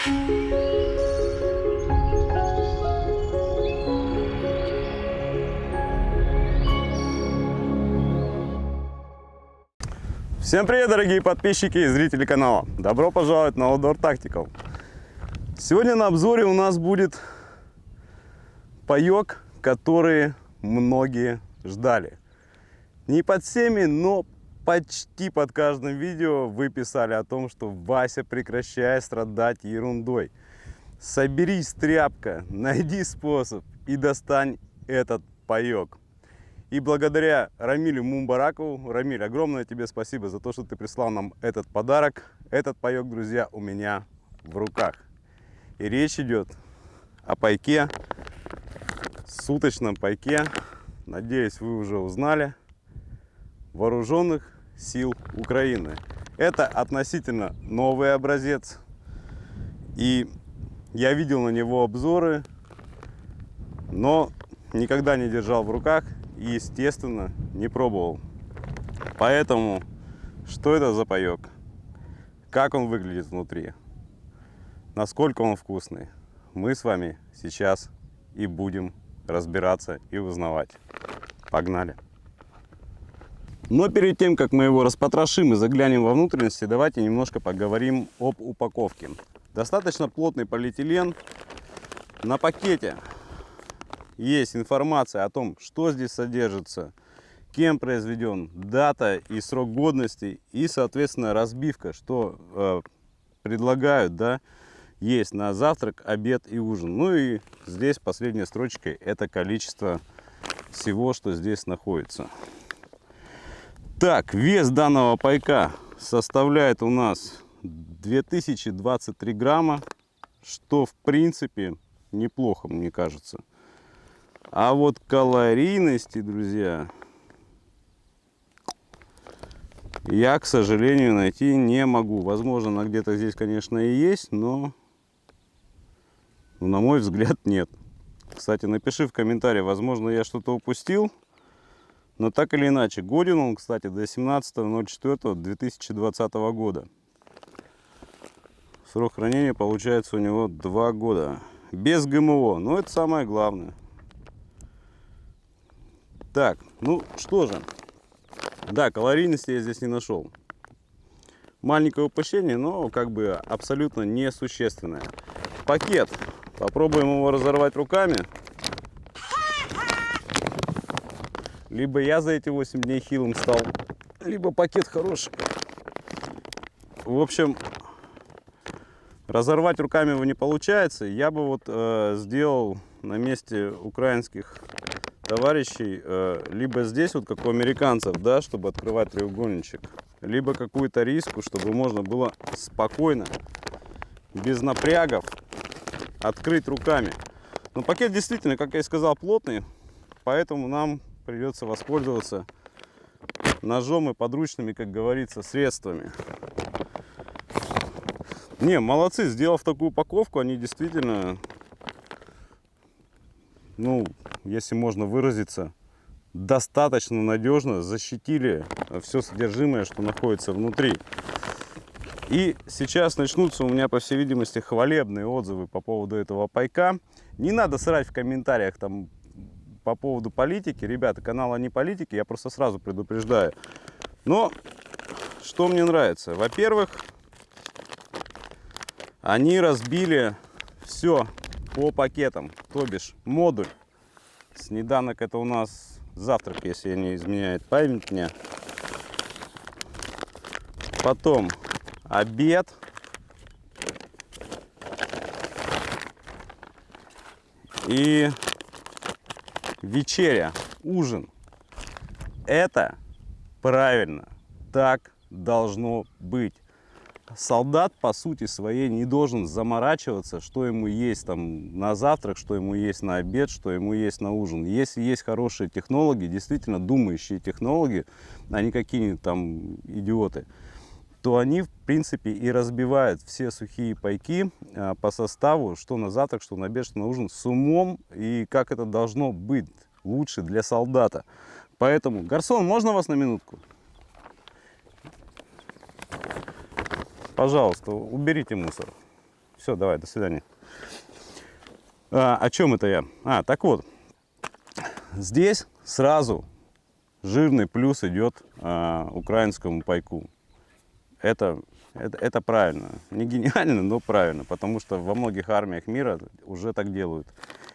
Всем привет, дорогие подписчики и зрители канала! Добро пожаловать на Outdoor Tactical. Сегодня на обзоре у нас будет паёк, который многие ждали. Не под всеми, но почти под каждым видео вы писали о том, что Вася, прекращай страдать ерундой. Соберись, тряпка, найди способ и достань этот паёк. И благодаря Рамилю Мумбаракову, Рамиль, огромное тебе спасибо за то, что ты прислал нам этот подарок. Этот паёк, друзья, у меня в руках. И речь идет о пайке, суточном пайке. Надеюсь, вы уже узнали. Вооруженных сил Украины. Это относительно новый образец. И я видел на него обзоры, но никогда не держал в руках. И, естественно, не пробовал. Поэтому, что это за паёк? Как он выглядит внутри? Насколько он вкусный? Мы с вами сейчас и будем разбираться и узнавать. Погнали! Но перед тем, как мы его распотрошим и заглянем во внутренности, давайте немножко поговорим об упаковке. Достаточно плотный полиэтилен. На пакете есть информация о том, что здесь содержится, кем произведен, дата и срок годности, и, соответственно, разбивка, что предлагают, да, есть на завтрак, обед и ужин. Ну и здесь последняя строчка — это количество всего, что здесь находится. Так, вес данного пайка составляет у нас 2023 грамма, что в принципе неплохо, мне кажется. А вот калорийности, друзья, я, к сожалению, найти не могу. Возможно, она где-то здесь, конечно, и есть, но на мой взгляд нет. Кстати, напиши в комментарии, возможно, я что-то упустил. Но так или иначе, годен он, кстати, до 17.04.2020 года. Срок хранения получается у него 2 года. Без ГМО, но это самое главное. Так, ну что же. Да, калорийности я здесь не нашел. Маленькое упущение, но как бы абсолютно несущественное. Пакет. Попробуем его разорвать руками. Либо я за эти 8 дней хилым стал, либо пакет хороший. В общем, разорвать руками его не получается. Я бы вот сделал на месте украинских товарищей либо здесь, вот как у американцев, да, чтобы открывать треугольничек, либо какую-то риску, чтобы можно было спокойно, без напрягов открыть руками. Но пакет действительно, как я и сказал, плотный, поэтому нам придется воспользоваться ножом и подручными, как говорится, средствами. Не, молодцы, сделав такую упаковку, они действительно, ну, если можно выразиться, достаточно надежно защитили все содержимое, что находится внутри. И сейчас начнутся у меня, по всей видимости, хвалебные отзывы по поводу этого пайка. Не надо срать в комментариях там по поводу политики. Ребята, канал не политики, я просто сразу предупреждаю. Но что мне нравится? Во-первых, они разбили все по пакетам, то бишь модуль. Снеданок — это у нас завтрак, если не изменяет память мне. Потом обед. И вечеря, ужин. Это правильно. Так должно быть. Солдат, по сути своей, не должен заморачиваться, что ему есть там на завтрак, что ему есть на обед, что ему есть на ужин. Если есть хорошие технологи, действительно думающие технологи, а не какие-нибудь там идиоты, то они, в принципе, и разбивают все сухие пайки по составу, что на завтрак, что на обед, что на ужин, с умом, и как это должно быть лучше для солдата. Поэтому, гарсон, можно вас на минутку? Пожалуйста, уберите мусор. Все, давай, до свидания. О чем это я? Так вот, здесь сразу жирный плюс идет украинскому пайку. Это правильно. Не гениально, но правильно, потому что во многих армиях мира уже так делают.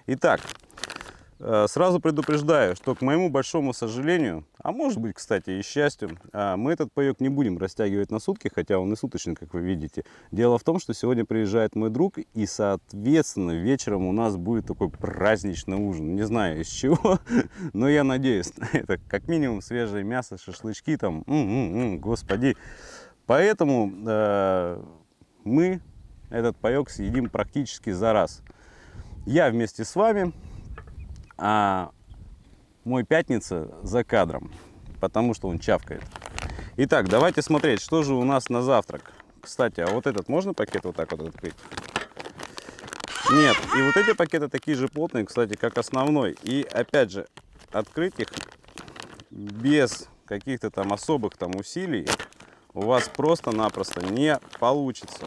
Итак, сразу предупреждаю, что, к моему большому сожалению, а может быть, кстати, и счастью, мы этот паек не будем растягивать на сутки, хотя он и суточный, как вы видите. Дело в том, что сегодня приезжает мой друг, и, соответственно, вечером у нас будет такой праздничный ужин. Не знаю из чего, но я надеюсь, это как минимум свежее мясо, шашлычки там, господи. Поэтому мы этот паек съедим практически за раз. Я вместе с вами, а мой пятница за кадром, потому что он чавкает. Итак, давайте смотреть, что же у нас на завтрак. Кстати, а вот этот можно пакет вот так вот открыть? Нет, и вот эти пакеты такие же плотные, кстати, как основной. И опять же, открыть их без каких-то там особых там усилий у вас просто-напросто не получится.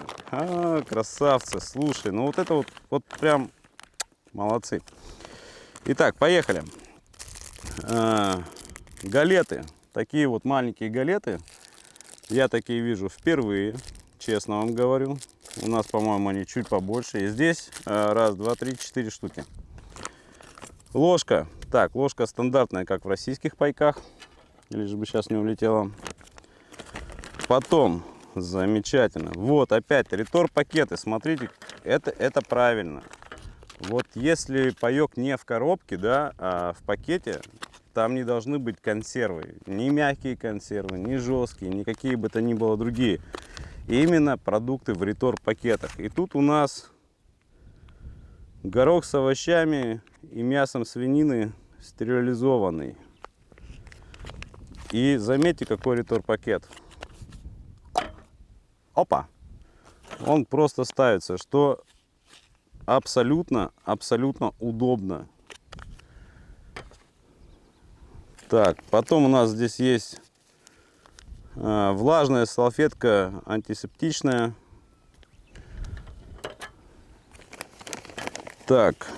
Красавцы, слушай, ну вот это вот прям молодцы. Итак, поехали. Галеты, такие вот маленькие галеты, я такие вижу впервые, честно вам говорю. У нас, по-моему, они чуть побольше. И здесь раз, два, три, 4 штуки. Ложка. Так, ложка стандартная, как в российских пайках. Лишь бы сейчас не улетела. Потом, замечательно. Вот опять ретор-пакеты. Смотрите, это правильно. Вот если паек не в коробке, да, а в пакете, там не должны быть консервы. Ни мягкие консервы, ни жесткие, ни какие бы то ни было другие. Именно продукты в ретор-пакетах. И тут у нас горох с овощами и мясом свинины стерилизованный. И заметьте, какой ретор-пакет. Опа! Он просто ставится, что абсолютно удобно. Так, потом у нас здесь есть влажная салфетка антисептичная. Так,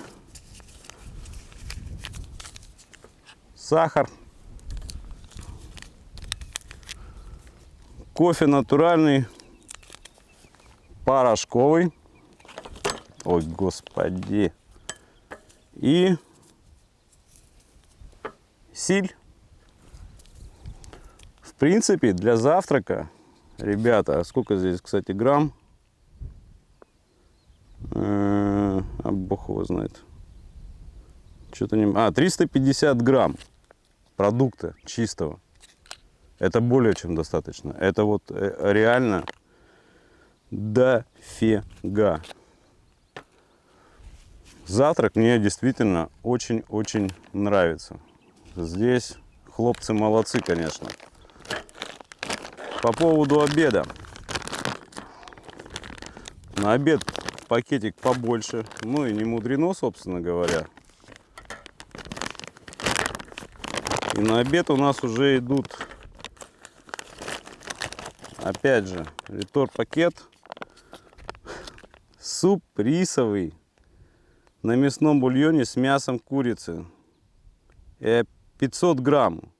сахар, кофе натуральный, порошковый. Ой, господи. И силь. В принципе, для завтрака, ребята, сколько здесь, кстати, грамм? А бог его знает. Что-то не... 350 грамм продукта чистого. Это более чем достаточно. Это вот реально дофига. Завтрак мне действительно очень-очень нравится. Здесь хлопцы молодцы, конечно. По поводу обеда. На обед пакетик побольше. Ну и не мудрено, собственно говоря. И на обед у нас уже идут, опять же, ретор-пакет. Суп рисовый на мясном бульоне с мясом курицы. 500 грамм.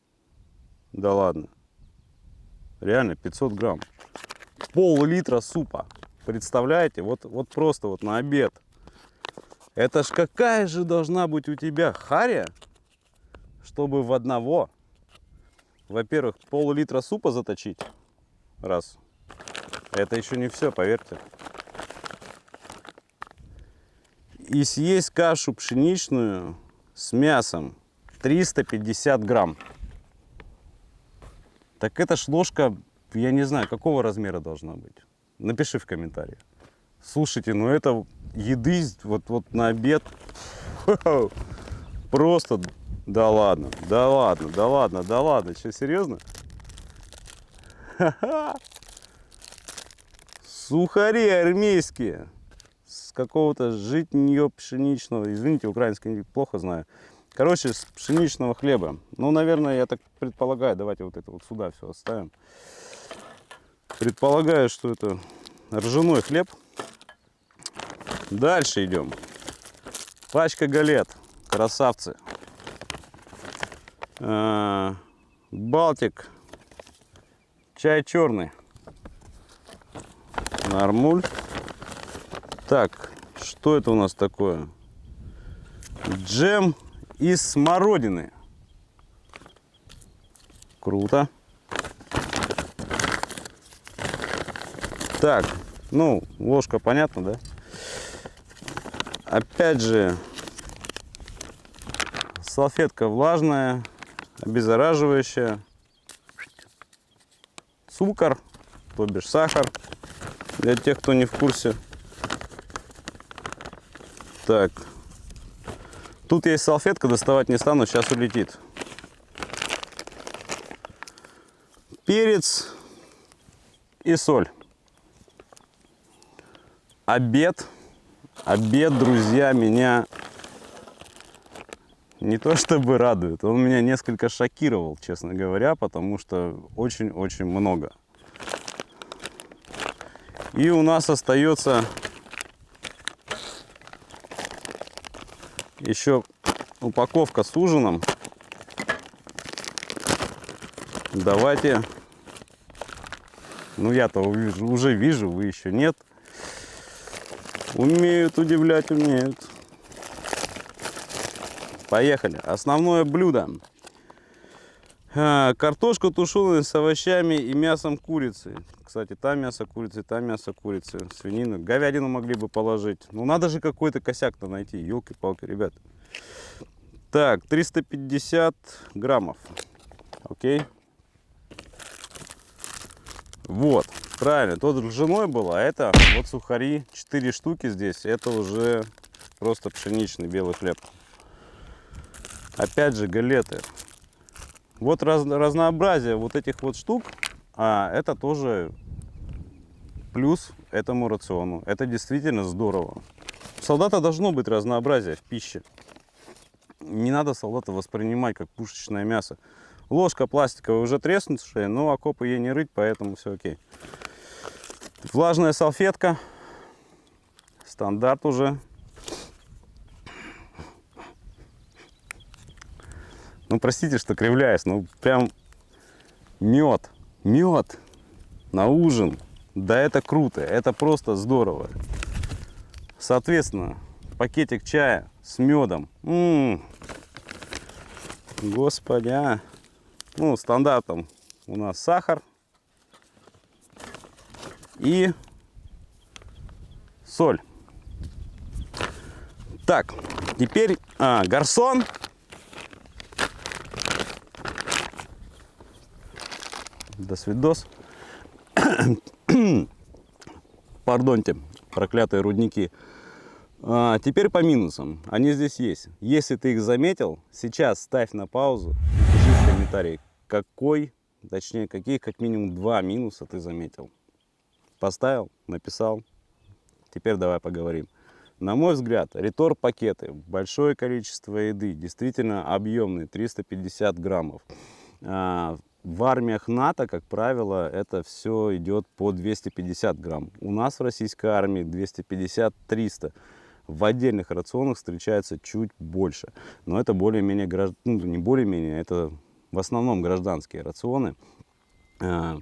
Да ладно. Реально 500 грамм. Пол-литра супа. Представляете? Вот просто вот на обед. Это ж какая же должна быть у тебя харя, чтобы в одного, во-первых, пол-литра супа заточить. Раз. Это еще не все, поверьте. И съесть кашу пшеничную с мясом 350 грамм. Так это ж ложка, я не знаю, какого размера должна быть. Напиши в комментариях. Слушайте, ну это еды вот на обед. Просто, да ладно. Что, серьезно? Сухари армейские. С какого-то житнье пшеничного. Извините, украинский плохо знаю. Короче, с пшеничного хлеба. Ну, наверное, я так предполагаю. Давайте вот это вот сюда все оставим. Предполагаю, что это ржаной хлеб. Дальше идем. Пачка галет. Красавцы. Балтик. Чай черный. Нормуль. Так, что это у нас такое? Джем из смородины. Круто. Так, ну, ложка, понятно, да? Опять же, салфетка влажная, обеззараживающая. Цукор, то бишь сахар, для тех, кто не в курсе. Так, тут есть салфетка, доставать не стану, сейчас улетит. Перец и соль. Обед. Обед, друзья, меня не то чтобы радует, он меня несколько шокировал, честно говоря, потому что очень-очень много. И у нас остается еще упаковка с ужином. Давайте. Ну, я-то уже вижу, вы еще нет. Умеют удивлять, умеют. Поехали. Основное блюдо. Картошка тушеная с овощами и мясом курицы. Кстати, там мясо курицы, там мясо курицы. Свинину, говядину могли бы положить. Ну, надо же какой-то косяк-то найти. Ёлки-палки, ребят. Так, 350 граммов. Окей. Вот, правильно. Тут ржаной было, а это вот сухари. 4 штуки здесь. Это уже просто пшеничный белый хлеб. Опять же, галеты. Вот разнообразие вот этих вот штук, это тоже плюс этому рациону. Это действительно здорово. У солдата должно быть разнообразие в пище. Не надо солдата воспринимать как пушечное мясо. Ложка пластиковая уже треснувшая, но окопы ей не рыть, поэтому все окей. Влажная салфетка. Стандарт уже. Ну, простите, что кривляюсь, ну, прям мед на ужин. Да, это круто, это просто здорово. Соответственно, пакетик чая с медом. Господи, а. Ну, стандартом у нас сахар и соль. Так, теперь гарсон. До свидос. Пардоньте, проклятые рудники. Теперь по минусам. Они здесь есть. Если ты их заметил, сейчас ставь на паузу и пиши в комментарии, точнее, какие как минимум 2 минуса ты заметил. Поставил, написал. Теперь давай поговорим. На мой взгляд, ретор-пакеты, большое количество еды, действительно объемные, 350 граммов. В армиях НАТО, как правило, это все идет по 250 грамм. У нас в российской армии 250-300. В отдельных рационах встречается чуть больше. Но это более-менее, ну, не более-менее, это в основном гражданские рационы. Но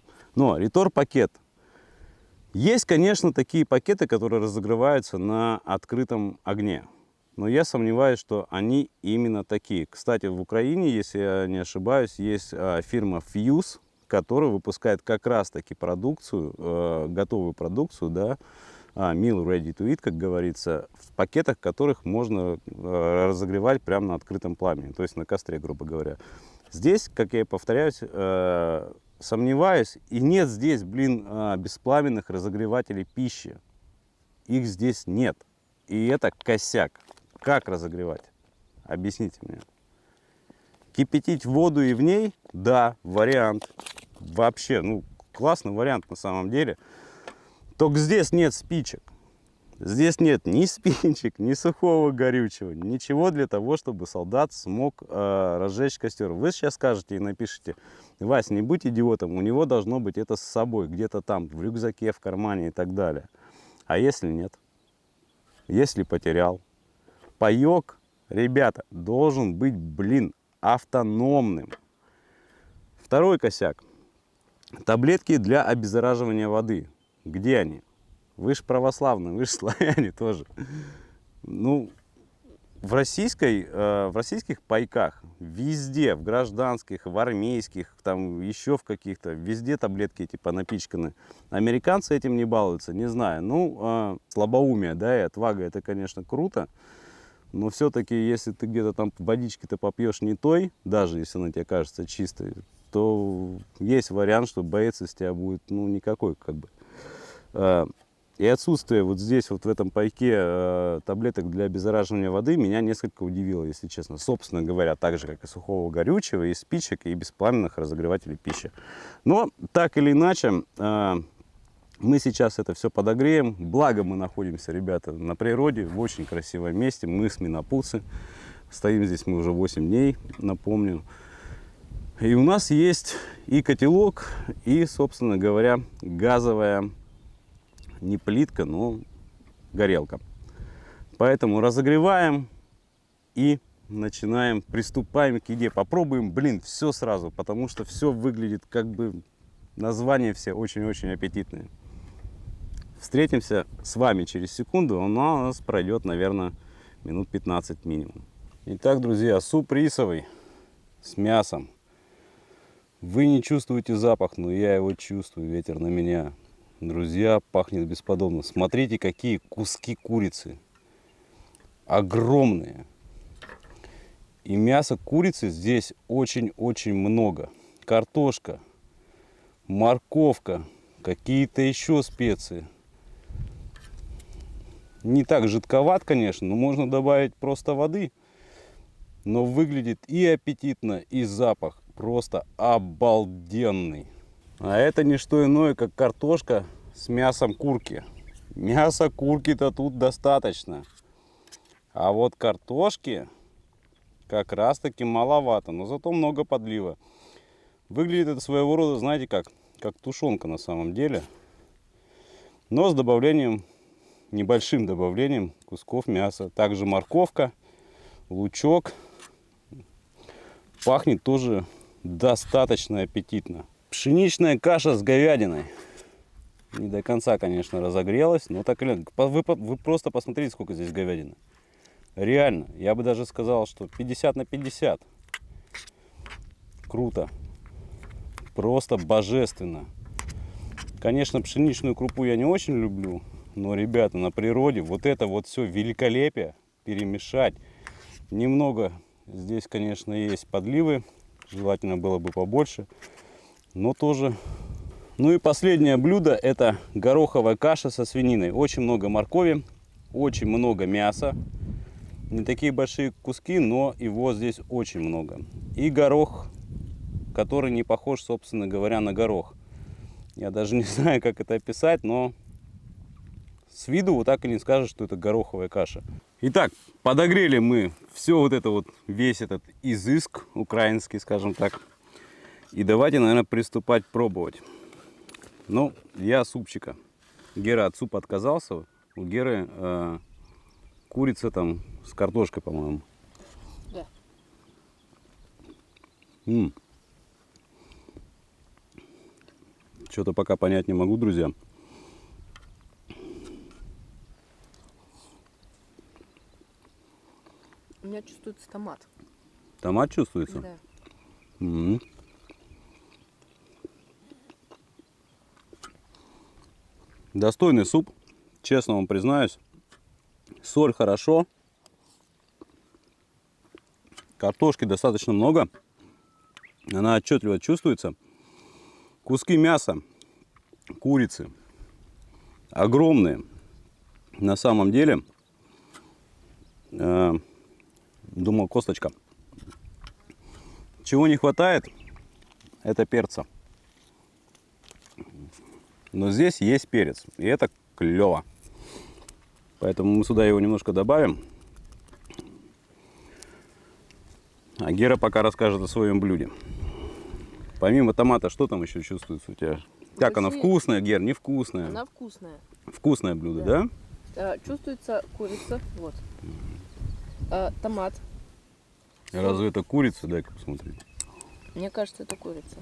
ретор-пакет. Есть, конечно, такие пакеты, которые разогреваются на открытом огне. Но я сомневаюсь, что они именно такие. Кстати, в Украине, если я не ошибаюсь, есть фирма Fuse, которая выпускает как раз-таки продукцию, готовую продукцию, да, meal ready to eat, как говорится, в пакетах, которых можно разогревать прямо на открытом пламени, то есть на костре, грубо говоря. Здесь, как я и повторяюсь, сомневаюсь, и нет здесь, беспламенных разогревателей пищи. Их здесь нет. И это косяк. Как разогревать? Объясните мне. Кипятить воду и в ней? Да, вариант. Вообще, ну, классный вариант на самом деле. Только здесь нет спичек. Здесь нет ни спичек, ни сухого горючего, ничего для того, чтобы солдат смог разжечь костер. Вы сейчас скажете и напишите: Вась, не будь идиотом, у него должно быть это с собой, где-то там, в рюкзаке, в кармане и так далее. А если нет? если потерял. Паёк, ребята, должен быть, блин, автономным. Второй косяк. Таблетки для обеззараживания воды. Где они? Вы же православные, вы же славяне тоже. Ну, в российских пайках везде, в гражданских, в армейских, там еще в каких-то, везде таблетки эти понапичканы. Американцы этим не балуются, не знаю. Ну, слабоумие, да, и отвага, это, конечно, круто. Но все-таки, если ты где-то там водички-то попьешь не той, даже если она тебе кажется чистой, то есть вариант, что боец из тебя будет, ну, никакой, как бы. И отсутствие вот здесь, вот в этом пайке таблеток для обеззараживания воды меня несколько удивило, если честно. Собственно говоря, так же, как и сухого горючего, и спичек, и беспламенных разогревателей пищи. Но так или иначе, мы сейчас это все подогреем. Благо мы находимся, ребята, на природе, в очень красивом месте. Мы с Минопуцы. Стоим здесь мы уже 8 дней, напомню. И у нас есть и котелок, и, собственно говоря, газовая, не плитка, но горелка. Поэтому разогреваем и начинаем, приступаем к еде. Попробуем, блин, все сразу, потому что все выглядит как бы, названия все очень-очень аппетитные. Встретимся с вами через секунду, у нас пройдет, наверное, минут 15 минимум. Итак, друзья, суп рисовый с мясом. Вы не чувствуете запах, но я его чувствую, ветер на меня. Друзья, пахнет бесподобно. Смотрите, какие куски курицы. Огромные. И мяса курицы здесь очень-очень много. Картошка, морковка, какие-то еще специи. Не так жидковат, конечно, но можно добавить просто воды. Но выглядит и аппетитно, и запах просто обалденный. А это не что иное, как картошка с мясом курки. Мяса курки-то тут достаточно. А вот картошки как раз таки маловато, но зато много подлива. Выглядит это своего рода, знаете как тушенка на самом деле. Но с добавлением, небольшим добавлением кусков мяса. Также морковка, лучок. Пахнет тоже достаточно аппетитно. Пшеничная каша с говядиной. Не до конца, конечно, разогрелась, но так или иначе. Вы просто посмотрите, сколько здесь говядины. Реально, я бы даже сказал, что 50 на 50. Круто. Просто божественно. Конечно, пшеничную крупу я не очень люблю, но, ребята, на природе вот это вот все великолепие перемешать. Немного здесь, конечно, есть подливы. Желательно было бы побольше. Но тоже. Ну и последнее блюдо — это гороховая каша со свининой. Очень много моркови, очень много мяса. Не такие большие куски, но его здесь очень много. И горох, который не похож, собственно говоря, на горох. Я даже не знаю, как это описать, но с виду вот так и не скажешь, что это гороховая каша. Итак, подогрели мы все вот это вот, весь этот изыск украинский, скажем так. И давайте, наверное, приступать пробовать. Ну, я супчика. Гера от супа отказался. У Геры курица там с картошкой, по-моему. Да. Что-то пока понять не могу, друзья. У меня чувствуется томат. Томат чувствуется? Да. Достойный суп, честно вам признаюсь. Соль хорошо. Картошки достаточно много. Она отчетливо чувствуется. Куски мяса, курицы огромные. На самом деле, думал, косточка. Чего не хватает, это перца. Но здесь есть перец, и это клево. Поэтому мы сюда его немножко добавим. А Гера пока расскажет о своем блюде. Помимо томата, что там еще чувствуется у тебя? Как она, вкусная, Гер, невкусная? Она вкусная. Вкусное блюдо, да? Чувствуется курица, вот. Томат. Разве это курица? Дай-ка посмотреть. Мне кажется, это курица.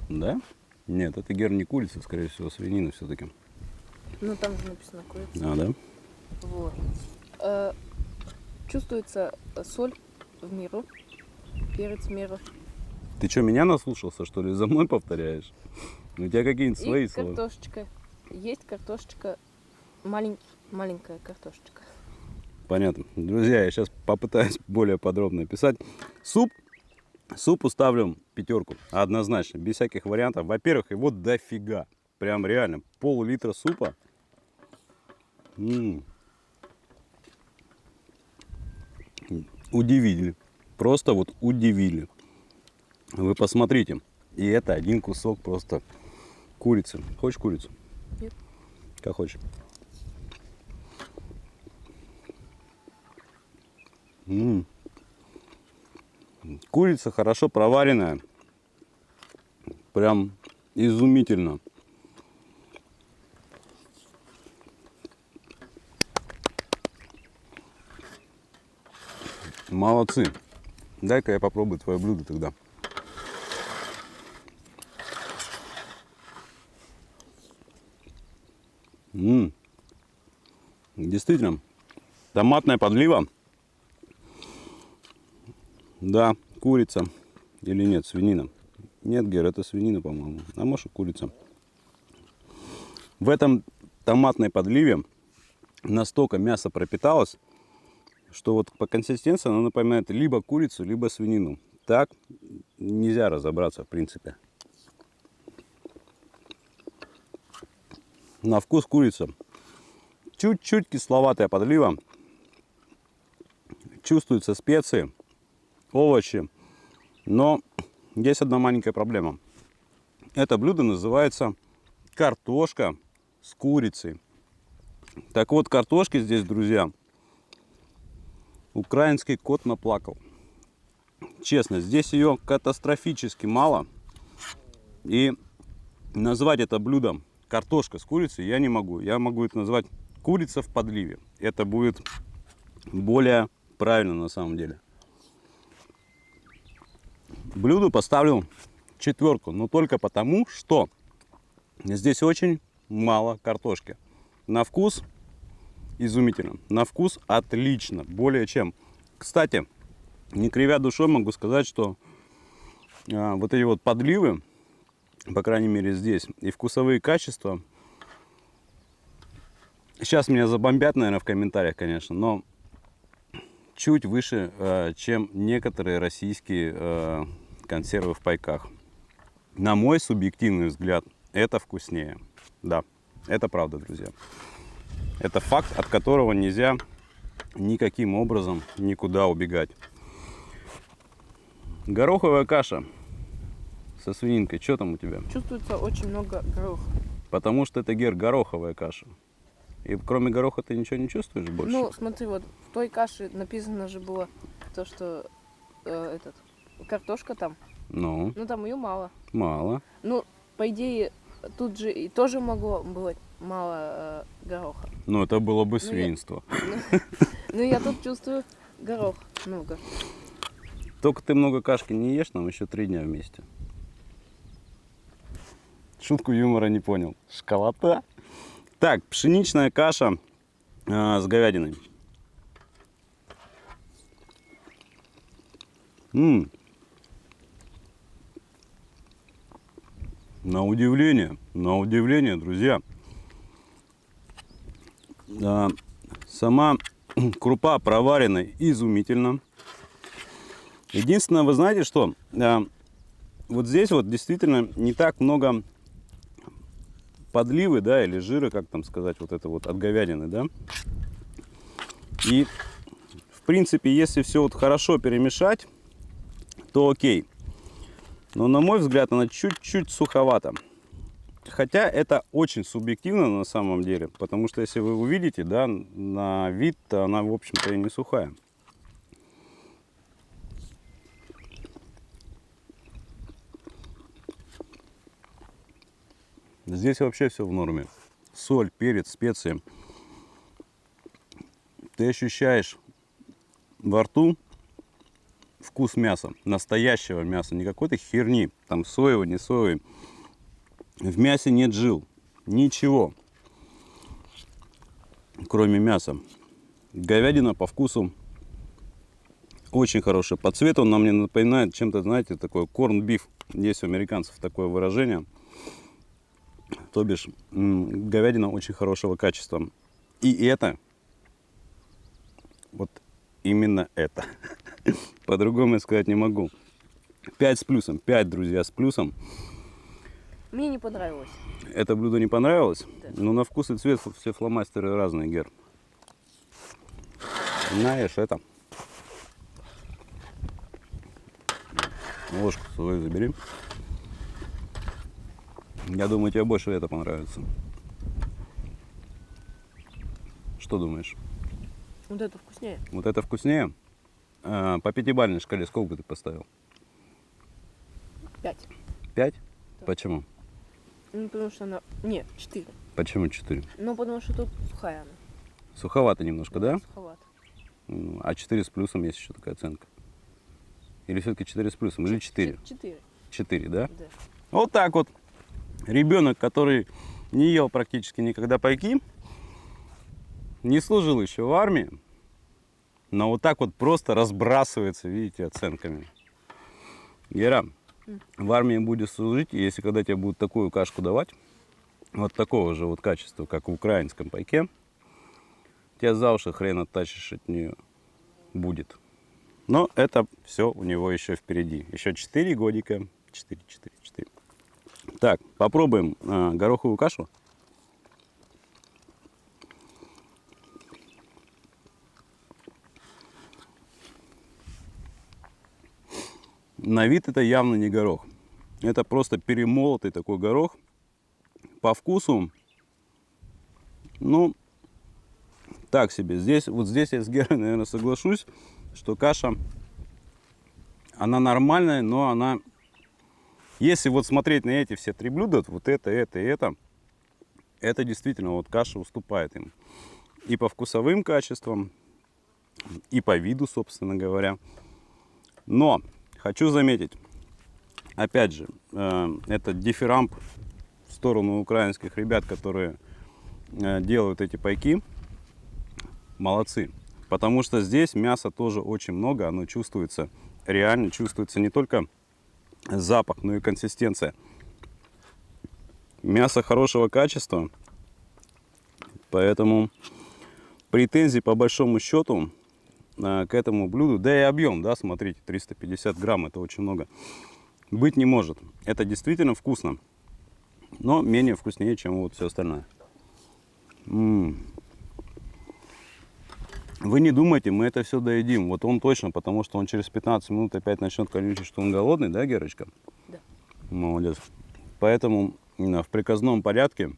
Да? Нет, это Гер не курица, скорее всего, свинина все-таки. Ну, там же написано курица. А, да? Вот. Чувствуется соль в меру, перец в меру. Ты что, меня наслушался, что ли? За мной повторяешь? У тебя какие-нибудь свои И слова? картошечка. Есть картошечка, маленькая картошечка. Понятно. Друзья, я сейчас попытаюсь более подробно описать. Супу ставлю 5. Однозначно, без всяких вариантов. Во-первых, его дофига. Прям реально. Пол-литра супа. Удивили. Просто вот удивили. Вы посмотрите. И это один кусок просто курицы. Хочешь курицу? Нет. Как хочешь. Курица хорошо проваренная. Прям изумительно. Молодцы. Дай-ка я попробую твое блюдо тогда. Действительно, томатная подлива. Да, курица. Или нет, свинина. Нет, Гер, это свинина, по-моему. А может, курица. В этом томатной подливе настолько мясо пропиталось, что вот по консистенции она напоминает либо курицу, либо свинину. Так нельзя разобраться, в принципе. На вкус курица. Чуть-чуть кисловатая подлива. Чувствуются специи, овощи. Но есть одна маленькая проблема. Это блюдо называется картошка с курицей. Так вот, картошки здесь, друзья, украинский кот наплакал. Честно, здесь ее катастрофически мало. И назвать это блюдом картошка с курицей я не могу. Я могу это назвать курица в подливе. Это будет более правильно на самом деле. Блюду поставлю 4, но только потому, что здесь очень мало картошки. На вкус изумительно, на вкус отлично, более чем. Кстати, не кривя душой могу сказать, что вот эти вот подливы, по крайней мере здесь, и вкусовые качества, сейчас меня забомбят, наверное, в комментариях, конечно, но чуть выше, чем некоторые российские консервы в пайках. На мой субъективный взгляд, это вкуснее. Да, это правда, друзья. Это факт, от которого нельзя никаким образом никуда убегать. Гороховая каша со свининкой. Что там у тебя? Чувствуется очень много гороха. Потому что это, Гер, гороховая каша. И кроме гороха ты ничего не чувствуешь больше? Ну, смотри, вот в той каше написано же было то, что картошка там. Ну, Ну, там ее мало. мало. Ну, по идее, тут же и тоже могло быть мало гороха. Но это было бы я- свинство. Но я тут чувствую горох много. Только ты много кашки не ешь, нам еще 3 дня вместе. Шутку юмора не понял. Школота. Так, пшеничная каша с говядиной. На удивление, друзья. Сама крупа проварена изумительно. Единственное, вы знаете, что вот здесь вот действительно не так много подливы, да, или жира, как там сказать, вот это вот от говядины, да. И в принципе, если все вот хорошо перемешать, то окей. Но на мой взгляд, она чуть-чуть суховата. Хотя это очень субъективно на самом деле, потому что если вы увидите, да, на вид, то она, в общем-то, и не сухая. Здесь вообще все в норме. соль, перец, специи. Ты ощущаешь во рту вкус мяса, настоящего мяса, не какой-то херни, там соевый, не соевый. В мясе нет жил, ничего, кроме мяса. Говядина по вкусу очень хорошая. По цвету она мне напоминает чем-то, знаете, такое корн-биф. Есть у американцев такое выражение. То бишь, говядина очень хорошего качества. И это, вот именно это. По-другому я сказать не могу. 5 с плюсом, 5, друзья, с плюсом. Мне не понравилось. Это блюдо не понравилось? Да. Но на вкус и цвет все фломастеры разные, Гер. Знаешь, это. Ложку свою забери. Я думаю, тебе больше это понравится. Что думаешь? Вот это вкуснее. Вот это вкуснее? По пятибалльной шкале сколько бы ты поставил? 5. 5? Да. Почему? Ну, потому что она... Нет, 4. Почему 4? Ну, потому что тут сухая она. Суховато немножко, да? Суховато. А 4 с плюсом есть еще такая оценка. Или все-таки 4 с плюсом? Или 4? 4. 4, да? Да. Вот так вот. Ребенок, который не ел практически никогда пайки, не служил еще в армии, но вот так вот просто разбрасывается, видите, оценками. Гера, в армии будешь служить, и если когда тебе будут такую кашку давать, вот такого же вот качества, как в украинском пайке, тебя за уши хрен оттащишь от нее будет. Но это все у него еще впереди. Еще 4 годика. 4. Так, попробуем гороховую кашу. На вид это явно не горох. Это просто перемолотый такой горох. По вкусу, ну, так себе. Здесь, вот здесь я с Герой, наверное, соглашусь, что каша, она нормальная, но она, если вот смотреть на эти все 3 блюда, вот это действительно вот каша уступает им. И по вкусовым качествам, и по виду, собственно говоря. Но хочу заметить, опять же, это дифирамб в сторону украинских ребят, которые делают эти пайки. Молодцы. Потому что здесь мяса тоже очень много, оно чувствуется, реально чувствуется не только запах, но и консистенция. Мясо хорошего качества, поэтому претензий по большому счету к этому блюду, да и объем, да, смотрите, 350 грамм, это очень много, быть не может. Это действительно вкусно, но менее вкуснее, чем вот все остальное. Вы не думайте, мы это все доедим. Вот он точно, потому что он через 15 минут опять начнет конючить, что он голодный, да, Герочка? Да. Молодец. Поэтому в приказном порядке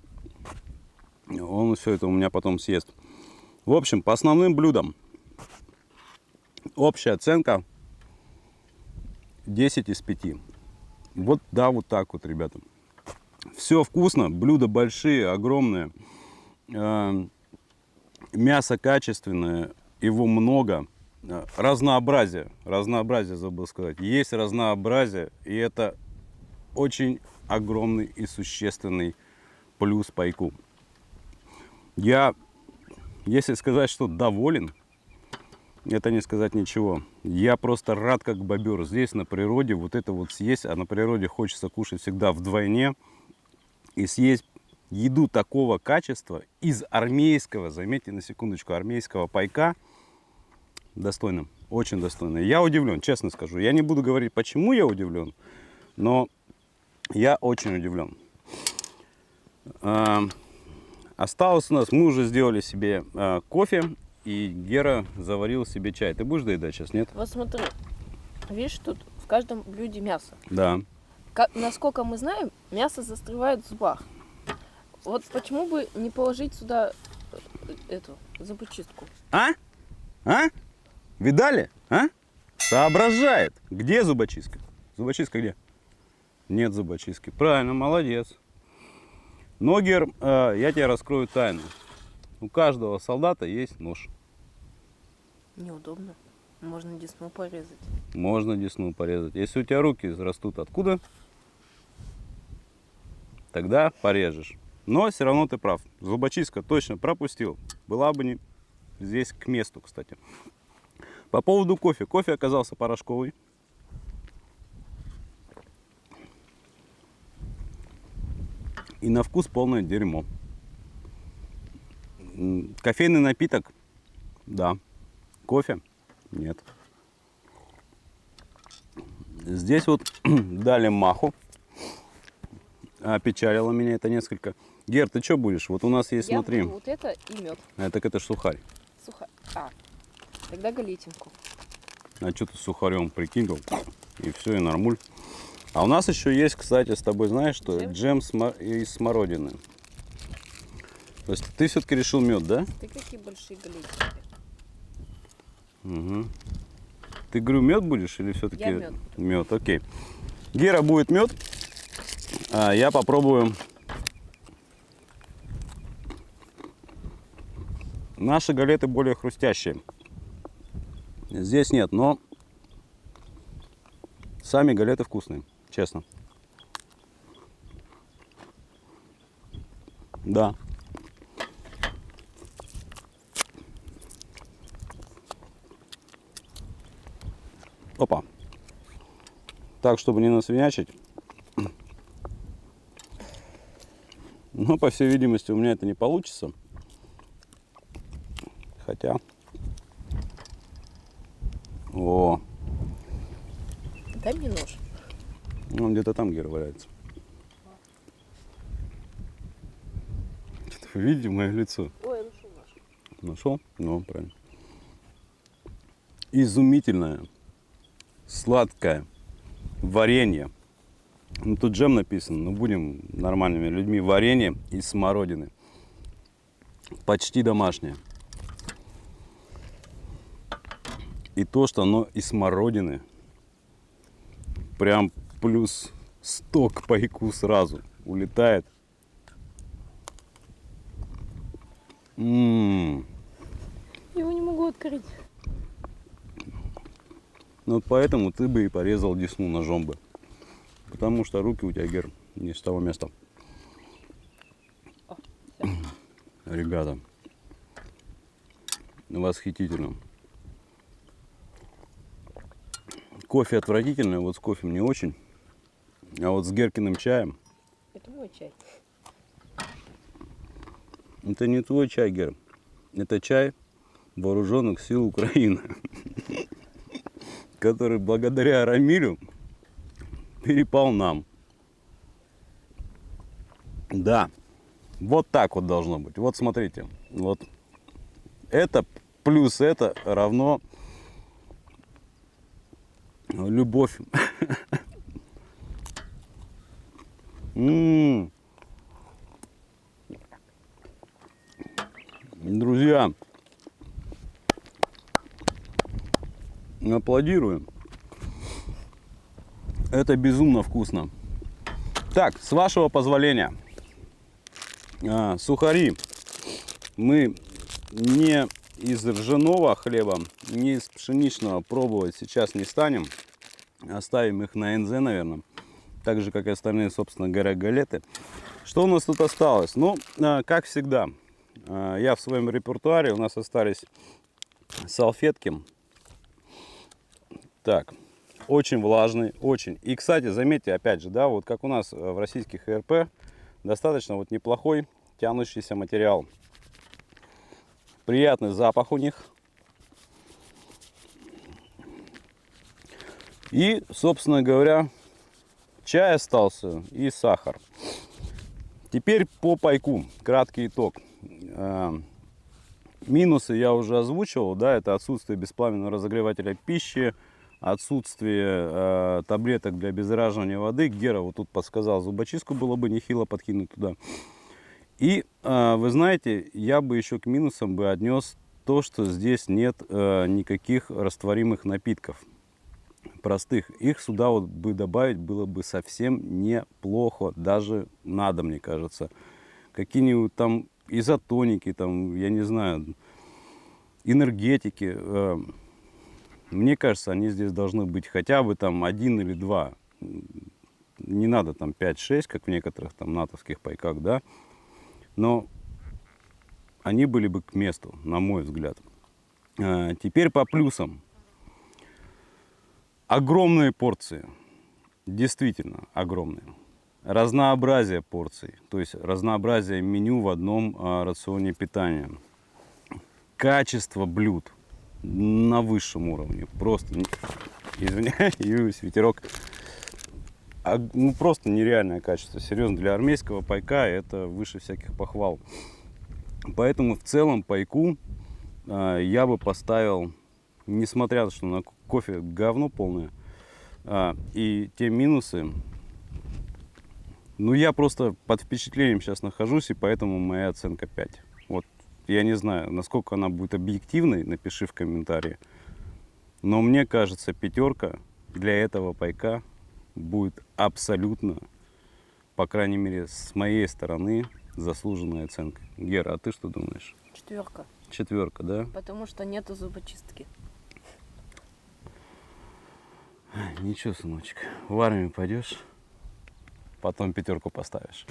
он все это у меня потом съест. В общем, по основным блюдам общая оценка 10 из 5. Вот, да, вот так вот, ребята. Все вкусно, блюда большие, огромные. Мясо качественное, его много. Разнообразие забыл сказать. Есть разнообразие, и это очень огромный и существенный плюс пайку. Я, если сказать, что доволен, это не сказать ничего. Я просто рад как бобер. Здесь на природе вот это вот съесть, а на природе хочется кушать всегда вдвойне. И съесть еду такого качества из армейского, заметьте на секундочку, армейского пайка, достойно, очень достойно. Я удивлен, честно скажу. Я не буду говорить, почему я удивлен, но я очень удивлен. Осталось у нас, мы уже сделали себе кофе, и Гера заварил себе чай. Ты будешь доедать сейчас, нет? Вот смотри, видишь, тут в каждом блюде мясо. Да. Насколько мы знаем, мясо застревает в зубах. Вот почему бы не положить сюда эту зубочистку? А? Видали? Соображает. Где зубочистка? Зубочистка где? Нет зубочистки. Правильно, молодец. Но, Гер, я тебе раскрою тайну. У каждого солдата есть нож. Неудобно. Можно десну порезать. Можно десну порезать. Если у тебя руки растут откуда, тогда порежешь. Но все равно ты прав. Зубочистка точно пропустил. Была бы не здесь к месту, кстати. По поводу кофе. Кофе оказался порошковый. И на вкус полное дерьмо. Кофейный напиток? Да. Кофе? Нет. Здесь вот дали маху. Опечалило меня это несколько. Гер, ты что будешь? Вот у нас есть, Я смотри. буду вот это и мед. Так это ж сухарь. Тогда галетинку. А что ты с сухарем прикинул? И все, и нормуль. А у нас еще есть, кстати, с тобой, знаешь, что джем из смородины. То есть ты все-таки решил мед, да? Ты какие большие галетинки? Угу. Ты, говорю, мед будешь или все-таки Я мед. Мед, окей. Гера будет мед, а я попробую. Наши галеты более хрустящие. Здесь нет, но сами галеты вкусные, честно. Да. Опа. Так, чтобы не насвинячить. Но, по всей видимости, у меня это не получится. Хотя... О, Дай мне нож. он где-то там, Гера, валяется. Вы видите мое лицо? Ой, я нашел нож. Нашел? Ну, правильно. Изумительное, сладкое варенье. Ну, тут джем написано, но будем нормальными людьми. Варенье из смородины. Почти домашнее. И то, что оно из смородины, прям плюс 100 к пайку сразу улетает. Я его не могу открыть. Ну, вот поэтому ты бы и порезал десну ножом бы. Потому что руки у тебя, Гер, не с того места. Ребята, восхитительно. Кофе отвратительный, вот с кофе не очень. А вот с Геркиным чаем. Это мой чай. Это не твой чай, Гер. Это чай вооруженных сил Украины. Который благодаря Рамилю перепал нам. Да. Вот так вот должно быть. Вот смотрите. Вот это плюс это равно любовь. Друзья, аплодируем. Это безумно вкусно. Так, с вашего позволения, сухари мы не из ржаного хлеба, не из пшеничного пробовать сейчас не станем. Оставим их на НЗ, наверное. Так же, как и остальные, собственно говоря, галеты. Что у нас тут осталось? Ну, как всегда, я в своем репертуаре, у нас остались салфетки. Так, очень влажный, очень. И, кстати, заметьте, опять же, да, вот как у нас в российских ЭРП, достаточно вот неплохой тянущийся материал. Приятный запах у них. И, собственно говоря, чай остался и сахар. Теперь по пайку. Краткий итог. Минусы я уже озвучивал, да, это отсутствие беспламенного разогревателя пищи, отсутствие таблеток для обеззараживания воды. Гера вот тут подсказал, зубочистку было бы нехило подкинуть туда. И вы знаете, я бы еще к минусам бы отнес то, что здесь нет никаких растворимых напитков простых. Их сюда вот бы добавить было бы совсем неплохо, даже надо, мне кажется. какие-нибудь там изотоники, там, я не знаю, энергетики. Мне кажется, они здесь должны быть хотя бы там 1 или 2. Не надо там 5-6, как в некоторых там натовских пайках, да. Но они были бы к месту, на мой взгляд. Теперь по плюсам. Огромные порции. Действительно огромные. Разнообразие порций. То есть разнообразие меню в одном рационе питания. Качество блюд на высшем уровне. Просто, извиняюсь, ветерок. Ну, просто нереальное качество. Серьезно, для армейского пайка это выше всяких похвал. Поэтому в целом пайку я бы поставил, несмотря на то, что на кофе говно полное, и те минусы, ну я просто под впечатлением сейчас нахожусь, и поэтому моя оценка 5. Вот я не знаю, насколько она будет объективной, напиши в комментарии. Но мне кажется, 5 для этого пайка будет абсолютно, по крайней мере, с моей стороны, заслуженная оценка. Гера, а ты что думаешь? 4. 4, да? Потому что нету зубочистки. Ничего, сыночек, в армию пойдешь, потом 5 поставишь.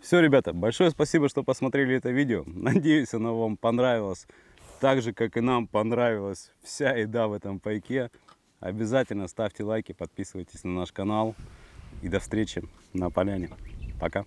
Все, ребята, большое спасибо, что посмотрели это видео. Надеюсь, оно вам понравилось. Так же, как и нам понравилась вся еда в этом пайке. Обязательно ставьте лайки, подписывайтесь на наш канал. И до встречи на поляне. Пока.